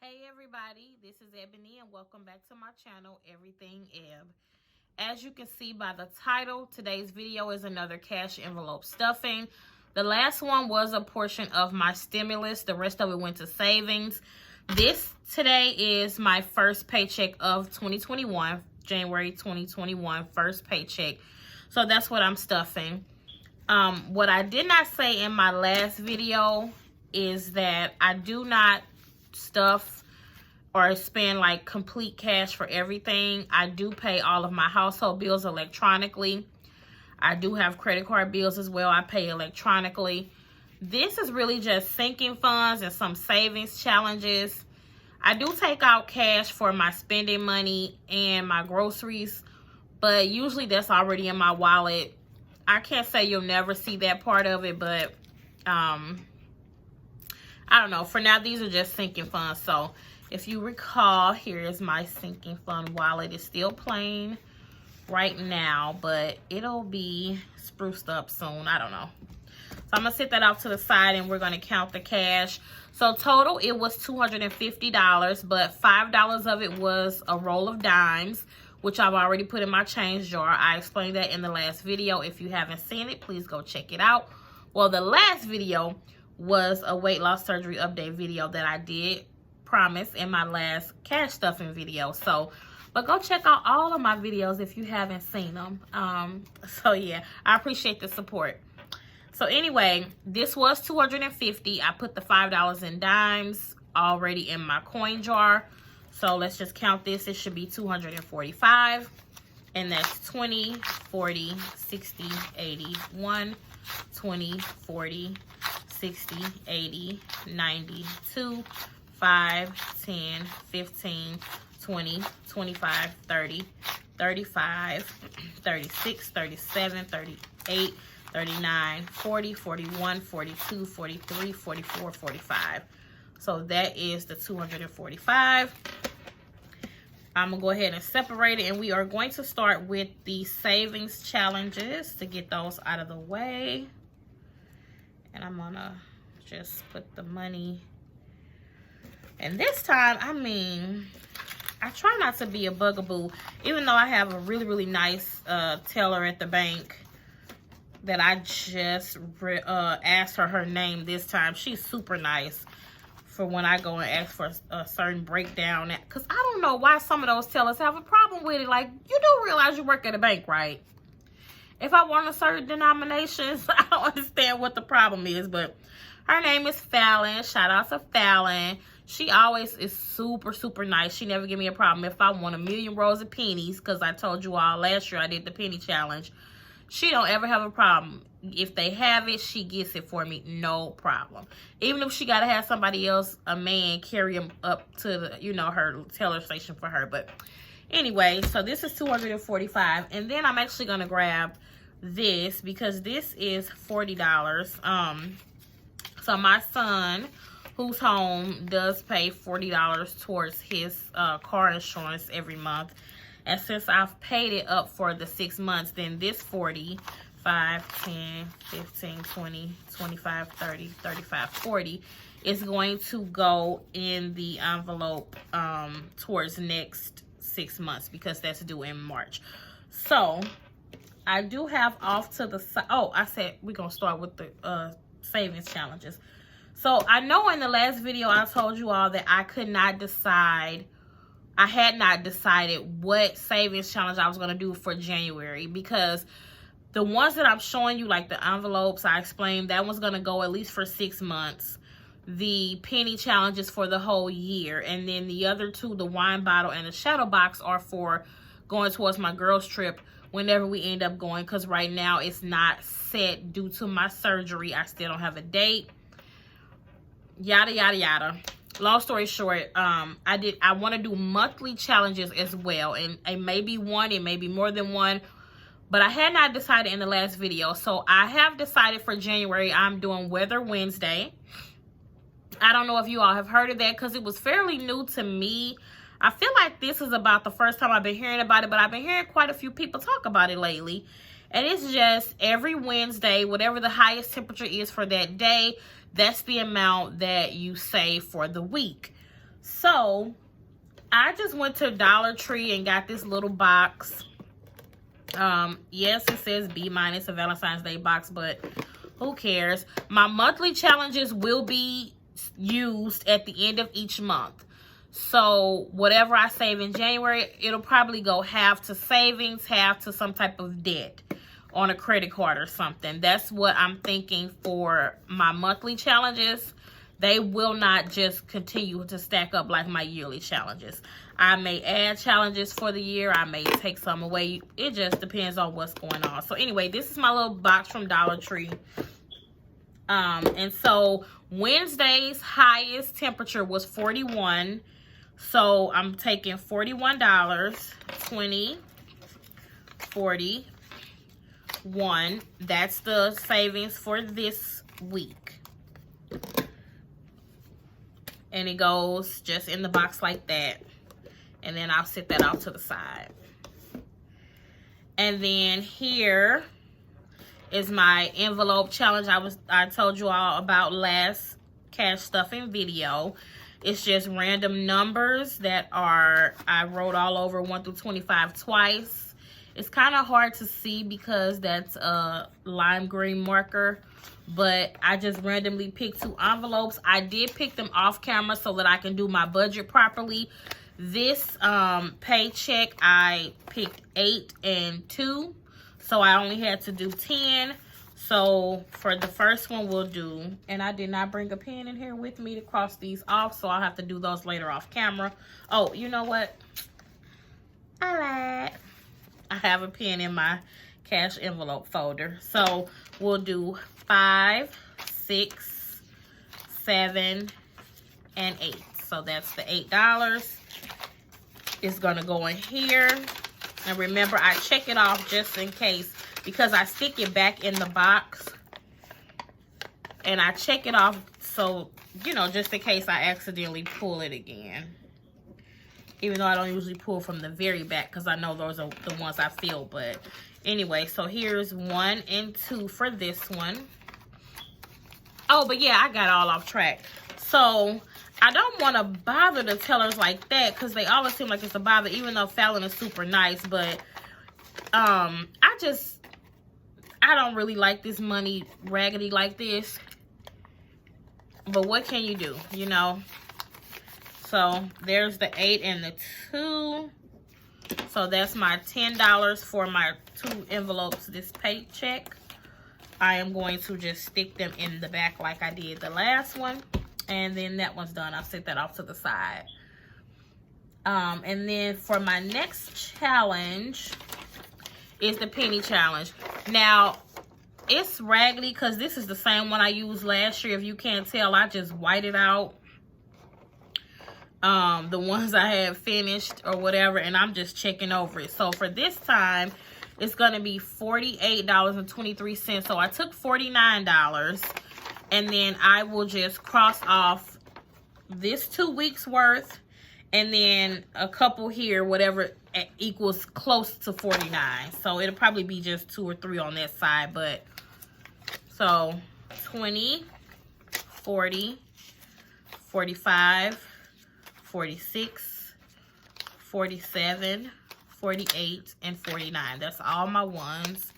Hey everybody, this is Ebony and welcome back to my channel, Everything Eb. As you can see by the title, today's video is another cash envelope stuffing. The last one was a portion of my stimulus. The rest of it went to savings. This today is my first paycheck of 2021, January 2021, first paycheck. So that's what I'm stuffing. What I did not say in my last video is that I do not stuff or spend like complete cash for everything. I do pay all of my household bills electronically. I do have credit card bills as well. I pay electronically. This is really just sinking funds and some savings challenges. I do take out cash for my spending money and my groceries, but usually that's already in my wallet. I can't say you'll never see that part of it, but I don't know. For now, these are just sinking funds. So if you recall, here is my sinking fund wallet. It's still plain right now, but it'll be spruced up soon. I don't know. So I'm going to set that off to the side and we're going to count the cash. So total, it was $250, but $5 of it was a roll of dimes, which I've already put in my change jar. I explained that in the last video. If you haven't seen it, please go check it out. Well, the last video was a weight loss surgery update video that I did promise in my last cash stuffing video. So, but go check out all of my videos if you haven't seen them. So yeah, I appreciate the support. So anyway, this was $250. I put the $5 in dimes already in my coin jar. So let's just count this. It should be $245. And that's 20, 40, 60, 80, 1, 20, 40, 60, 80, 90, 2, 5, 10, 15, 20, 25, 30, 35, 36, 37, 38, 39, 40, 41, 42, 43, 44, 45. So that is the 245. I'm going to go ahead and separate it, and we are going to start with the savings challenges to get those out of the way. And I'm going to just put the money. And this time, I mean, I try not to be a bugaboo, even though I have a really, really nice teller at the bank that I just asked her name this time. She's super nice for when I go and ask for a certain breakdown. Because I don't know why some of those tellers have a problem with it. Like, you do realize you work at a bank, right? If I want a certain denominations, I don't understand what the problem is. But her name is Fallon. Shout out to Fallon. She always is super, super nice. She never give me a problem. If I want a million rolls of pennies, because I told you all last year I did the penny challenge, she don't ever have a problem. If they have it, she gets it for me, no problem. Even if she got to have somebody else, a man, carry them up to the, you know, her teller station for her. But anyway, so this is $245. And then I'm actually going to grab this because this is $40. So my son, who's home, does pay $40 towards his car insurance every month. And since I've paid it up for the 6 months, then this 40, 5, 10, 15, 20, 25, 30, 35, 40 is going to go in the envelope towards next 6 months because that's due in March. So I do have off to the side. Oh, I said we're going to start with the savings challenges. So I know in the last video I told you all that I could not decide. I had not decided what savings challenge I was going to do for January because the ones that I'm showing you, like the envelopes, I explained that one's going to go at least for 6 months. The penny challenge is for the whole year. And then the other two, the wine bottle and the shadow box, are for going towards my girls trip whenever we end up going, because right now it's not set due to my surgery. I still don't have a date. Yada, yada, yada. Long story short, I want to do monthly challenges as well. And it may be one, it may be more than one. But I had not decided in the last video. So I have decided for January, I'm doing Weather Wednesday. I don't know if you all have heard of that because it was fairly new to me. I feel like this is about the first time I've been hearing about it. But I've been hearing quite a few people talk about it lately. And it's just every Wednesday, whatever the highest temperature is for that day, that's the amount that you save for the week. So I just went to Dollar Tree and got this little box. Yes, it says B-, a Valentine's Day box, but who cares? My monthly challenges will be used at the end of each month. So whatever I save in January, it'll probably go half to savings, half to some type of debt on a credit card or something. That's what I'm thinking for my monthly challenges. They will not just continue to stack up like my yearly challenges. I may add challenges for the year. I may take some away. It just depends on what's going on. So anyway, this is my little box from Dollar Tree. And so Wednesday's highest temperature was 41. So I'm taking $41, 20, 41. That's the savings for this week. And it goes just in the box like that. And then I'll set that off to the side. And then here is my envelope challenge I told you all about last cash stuffing video. It's just random numbers that I wrote all over 1 through 25 twice. It's kind of hard to see because that's a lime green marker. But I just randomly picked 2 envelopes. I did pick them off camera so that I can do my budget properly. This paycheck, I picked 8 and 2. So I only had to do 10. So for the first one we'll do, and I did not bring a pen in here with me to cross these off. So I'll have to do those later off camera. Oh, you know what? I have a pen in my cash envelope folder. So we'll do 5, 6, 7, and 8. So that's the $8. It's gonna go in here. And remember, I check it off just in case because I stick it back in the box. And I check it off so, you know, just in case I accidentally pull it again. Even though I don't usually pull from the very back because I know those are the ones I feel. But anyway, so here's 1 and 2 for this one. Oh, but yeah, I got all off track. So I don't want to bother the tellers like that because they always seem like it's a bother, even though Fallon is super nice. But I don't really like this money raggedy like this. But what can you do, you know? So there's the 8 and the 2. So that's my $10 for my 2 envelopes, this paycheck. I am going to just stick them in the back like I did the last one. And then that one's done. I'll set that off to the side. And then for my next challenge is the penny challenge. Now, it's raggedy because this is the same one I used last year. If you can't tell, I just whited out the ones I had finished or whatever, and I'm just checking over it. So for this time, it's going to be $48.23. So I took $49, and then I will just cross off this 2 weeks worth, and then a couple here, whatever equals close to 49. So it'll probably be just 2 or 3 on that side, but so 20, 40, 45, 46, 47, 48, and 49. That's all my ones.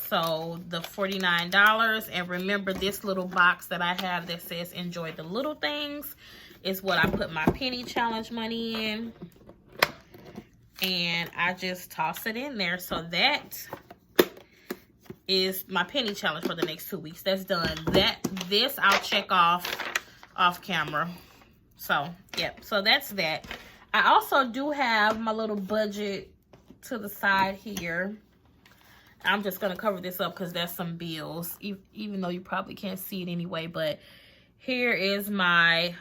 So the $49, and remember this little box that I have that says enjoy the little things is what I put my penny challenge money in, and I just toss it in there. So that is my penny challenge for the next 2 weeks. That's done. This I'll check off camera. So yep, so that's that. I also do have my little budget to the side here. I'm just gonna cover this up because that's some bills, even though you probably can't see it anyway. But here is my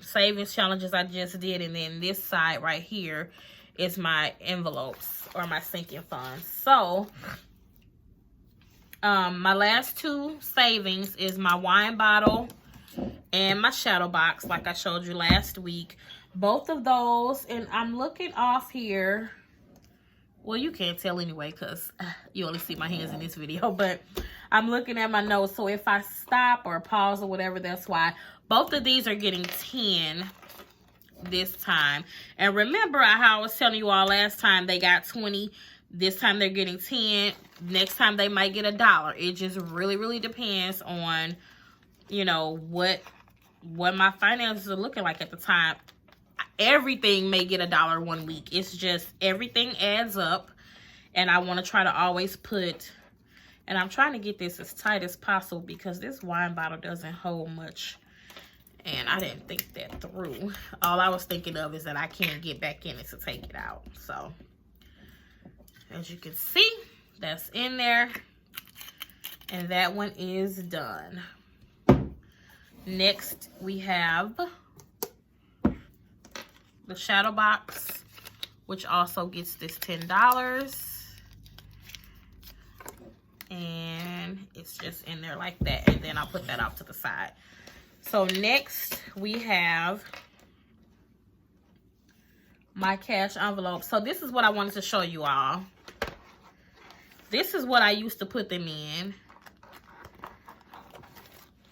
savings challenges I just did, and then this side right here is my envelopes or my sinking funds. So my last 2 savings is my wine bottle and my shadow box, like I showed you last week. Both of those, and I'm looking off here. Well, you can't tell anyway because you only see my hands in this video, but I'm looking at my notes. So if I stop or pause or whatever, that's why. Both of these are getting 10. this time. And remember how I was telling you all last time they got 20. This time they're getting 10. Next time they might get $1. It just really depends on, you know, what my finances are looking like at the time. Everything may get $1 one week. It's just everything adds up. And I want to try to always put, and I'm trying to get this as tight as possible because this wine bottle doesn't hold much. And I didn't think that through. All I was thinking of is that I can't get back in it to take it out. So, as you can see, that's in there. And that one is done. Next, we have the shadow box, which also gets this $10. And it's just in there like that. And then I'll put that off to the side. So next we have my cash envelope. So this is what I wanted to show you all. This is what I used to put them in.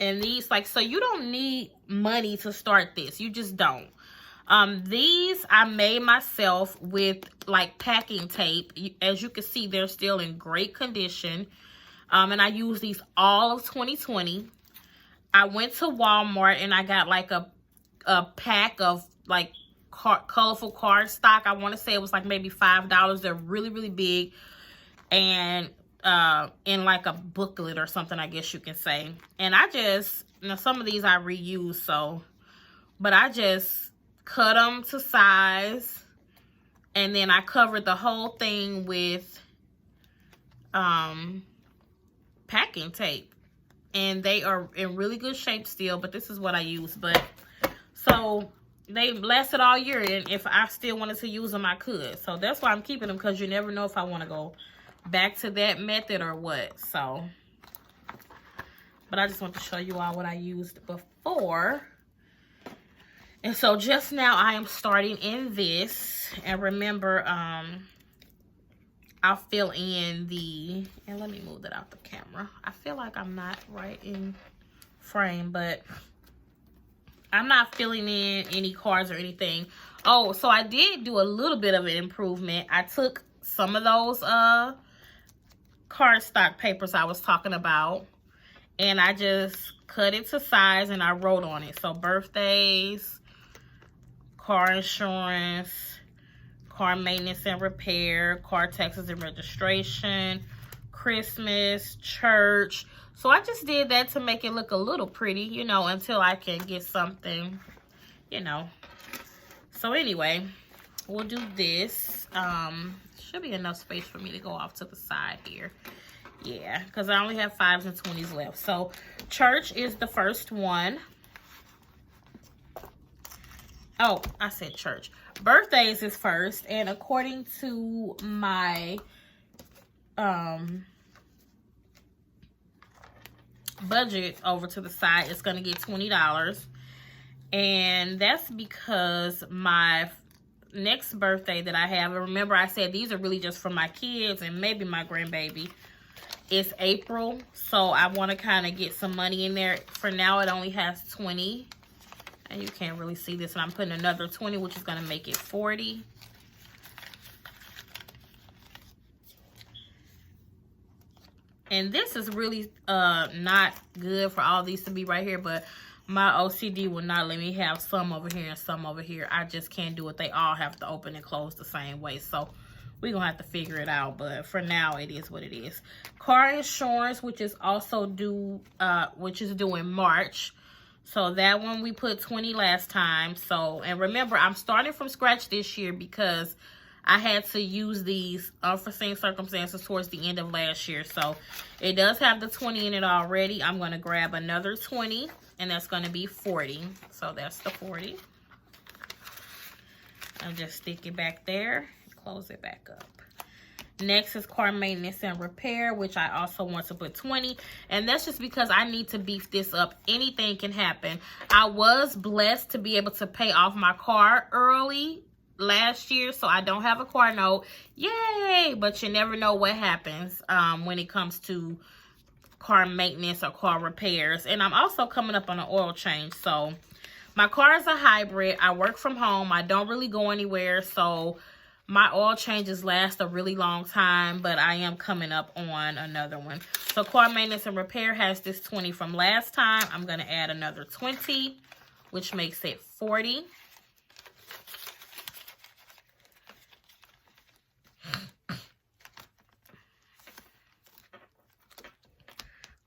And these, like, so you don't need money to start this. You just don't. These I made myself with like packing tape. As you can see, they're still in great condition. And I use these all of 2020. I went to Walmart and I got like a pack of like colorful cardstock. I want to say it was like maybe $5. They're really big. And in like a booklet or something, I guess you can say. And I just, you know, some of these I reuse, so, but I just cut them to size, and then I covered the whole thing with packing tape. And they are in really good shape still, but this is what I use. But so they lasted all year, and if I still wanted to use them, I could. So that's why I'm keeping them, because you never know if I want to go back to that method or what. So, but I just want to show you all what I used before. And so just now I am starting in this. And remember, I'll fill in the, and let me move that out the camera. I feel like I'm not right in frame, but I'm not filling in any cards or anything. Oh, so I did do a little bit of an improvement. I took some of those cardstock papers I was talking about, and I just cut it to size and I wrote on it. So birthdays, car insurance, car maintenance and repair, car taxes and registration, Christmas, church. So I just did that to make it look a little pretty, you know, until I can get something, you know. So anyway, we'll do this. Should be enough space for me to go off to the side here. Yeah, because I only have 5s and 20s left. So church is the first one. Oh, I said church. Birthdays is first, and according to my budget over to the side, it's gonna get $20. And that's because my next birthday that I have, and remember I said these are really just for my kids and maybe my grandbaby, it's April. So I want to kind of get some money in there. For now it only has 20. And you can't really see this, and I'm putting another 20, which is going to make it 40. And this is really not good for all these to be right here, but my OCD will not let me have some over here and some over here. I just can't do it. They all have to open and close the same way. So we're going to have to figure it out, but for now it is what it is. Car insurance, which is also due, which is due in March. So that one we put 20 last time. So, and remember, I'm starting from scratch this year because I had to use these unforeseen circumstances towards the end of last year. So it does have the 20 in it already. I'm going to grab another 20, and that's going to be 40. So that's the 40. I'll just stick it back there, close it back up. Next is car maintenance and repair, which I also want to put 20. And that's just because I need to beef this up. Anything can happen. I was blessed to be able to pay off my car early last year, so I don't have a car note. Yay! But you never know what happens when it comes to car maintenance or car repairs. And I'm also coming up on an oil change. So My car is a hybrid. I work from home. I don't really go anywhere, so my oil changes last a really long time, but I am coming up on another one. So car maintenance and repair has this 20 from last time. I'm going to add another 20, which makes it 40.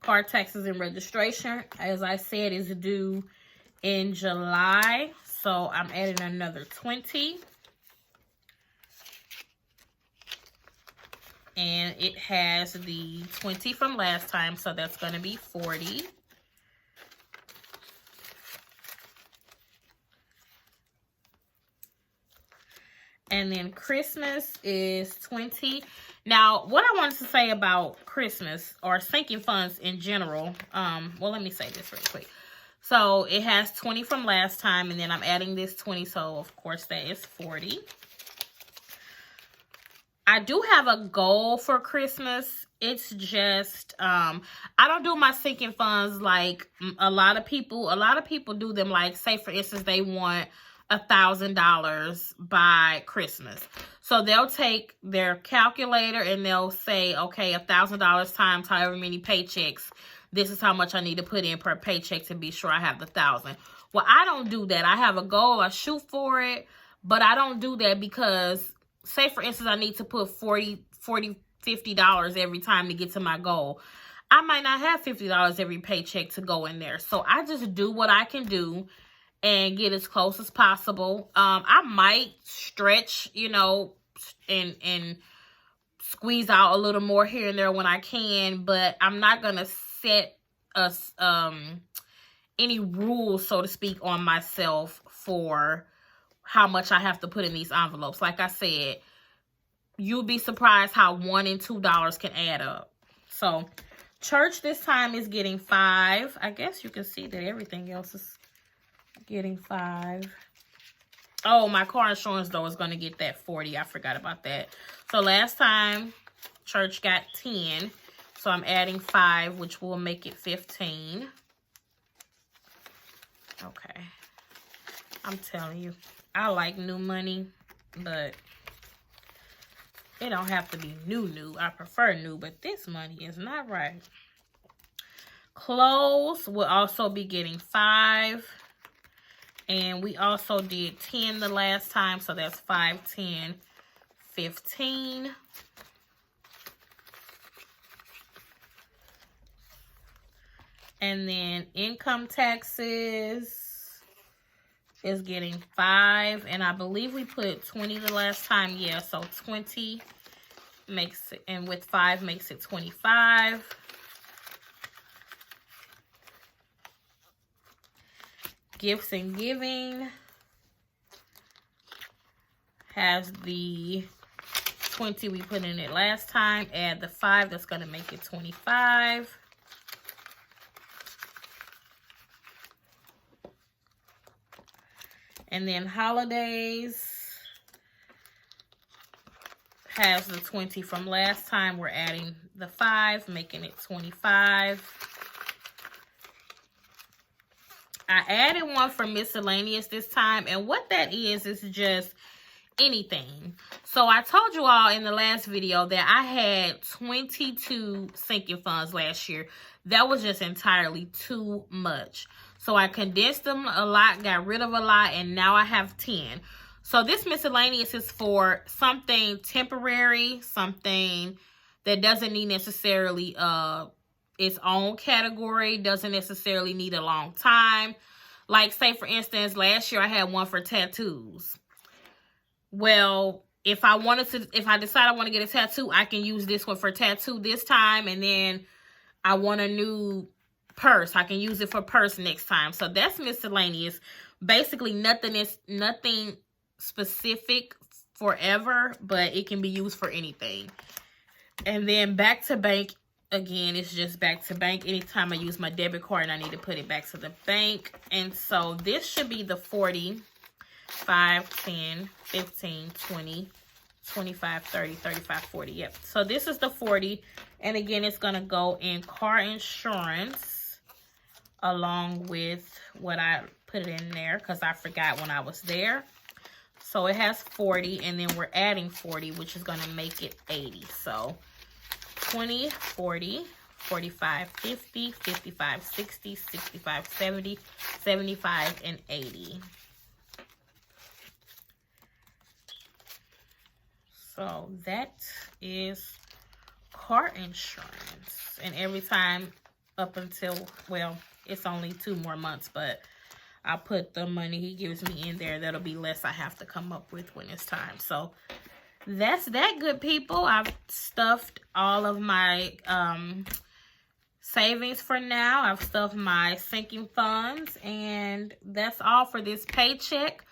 Car taxes and registration, as I said, is due in July. So I'm adding another 20. And it has the 20 from last time, so that's going to be 40. And then Christmas is 20. Now, what I wanted to say about Christmas or sinking funds in general, well, let me say this real quick. So it has 20 from last time, and then I'm adding this 20, so of course that is 40. I do have a goal for Christmas. It's just, I don't do my sinking funds like a lot of people. A lot of people do them like, say for instance, they want $1,000 by Christmas. So they'll take their calculator and they'll say, okay, $1,000 times however many paychecks. This is how much I need to put in per paycheck to be sure I have the 1,000. Well, I don't do that. I have a goal. I shoot for it, but I don't do that because, say for instance, I need to put $40, $50 every time to get to my goal. I might not have $50 every paycheck to go in there. So I just do what I can do and get as close as possible. I might stretch, you know, and squeeze out a little more here and there when I can, but I'm not going to set us any rules, so to speak, on myself for how much I have to put in these envelopes. Like I said, you'll be surprised how $1 and $2 can add up. So church this time is getting 5. I guess you can see that everything else is getting 5. Oh, my car insurance though is going to get that 40. I forgot about that. So last time church got 10. So I'm adding 5, which will make it 15. Okay. I'm telling you, I like new money, but it don't have to be new. I prefer new, but this money is not right. Clothes will also be getting 5. And we also did 10 the last time, so that's 5, 10, 15. And then income taxes is getting 5. And I believe we put 20 the last time. Yeah, so 20 makes it, and with 5 makes it 25. Gifts and giving has the 20 we put in it last time. Add the 5, that's going to make it 25. And then holidays has the 20 from last time. We're adding the 5, making it 25. I added one for miscellaneous this time, and what that is just anything. So I told you all in the last video that I had 22 sinking funds last year. That was just entirely too much. So I condensed them a lot, got rid of a lot, and now I have 10. So this miscellaneous is for something temporary, something that doesn't need necessarily its own category, doesn't necessarily need a long time. Like, say, for instance, last year I had one for tattoos. Well, if I decide I want to get a tattoo, I can use this one for tattoo this time, and then I want a new purse. I can use it for purse next time. So that's miscellaneous. Basically, nothing specific forever, but it can be used for anything. And then back to bank. Again, it's just back to bank. Anytime I use my debit card and I need to put it back to the bank. And so this should be the 40, 5, 10, 15, 20, 25, 30, 35, 40. Yep. So this is the 40. And again, it's going to go in car insurance along with what I put it in there because I forgot when I was there. So it has 40, and then we're adding 40, which is going to make it 80. So 20, 40, 45, 50, 55, 60, 65, 70, 75, and 80. So that is car insurance. And every time up until, well, it's only 2 more months, but I put the money he gives me in there. That'll be less I have to come up with when it's time. So that's that, good people. I've stuffed all of my savings for now. I've stuffed my sinking funds, and that's all for this paycheck.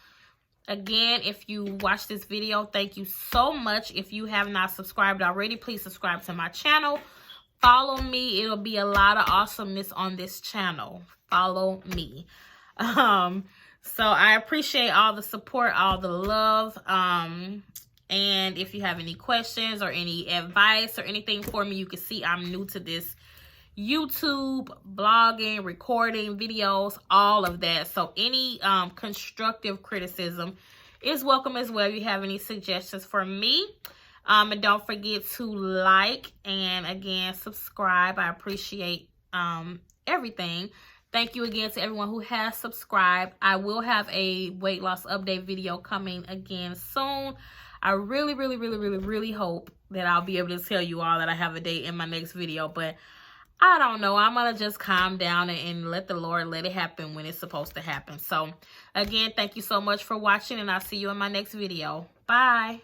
Again, if you watch this video, thank you so much. If you have not subscribed already, please subscribe to my channel. Follow me. It'll be a lot of awesomeness on this channel. Follow me. So I appreciate all the support, all the love. And if you have any questions or any advice or anything for me, you can see I'm new to this YouTube, blogging, recording videos, all of that. So any constructive criticism is welcome as well. If you have any suggestions for me, and don't forget to like and again subscribe. I appreciate everything. Thank you again to everyone who has subscribed. I will have a weight loss update video coming again soon. I really hope that I'll be able to tell you all that I have a date in my next video, but I don't know. I'm going to just calm down and let the Lord let it happen when it's supposed to happen. So, again, thank you so much for watching, and I'll see you in my next video. Bye.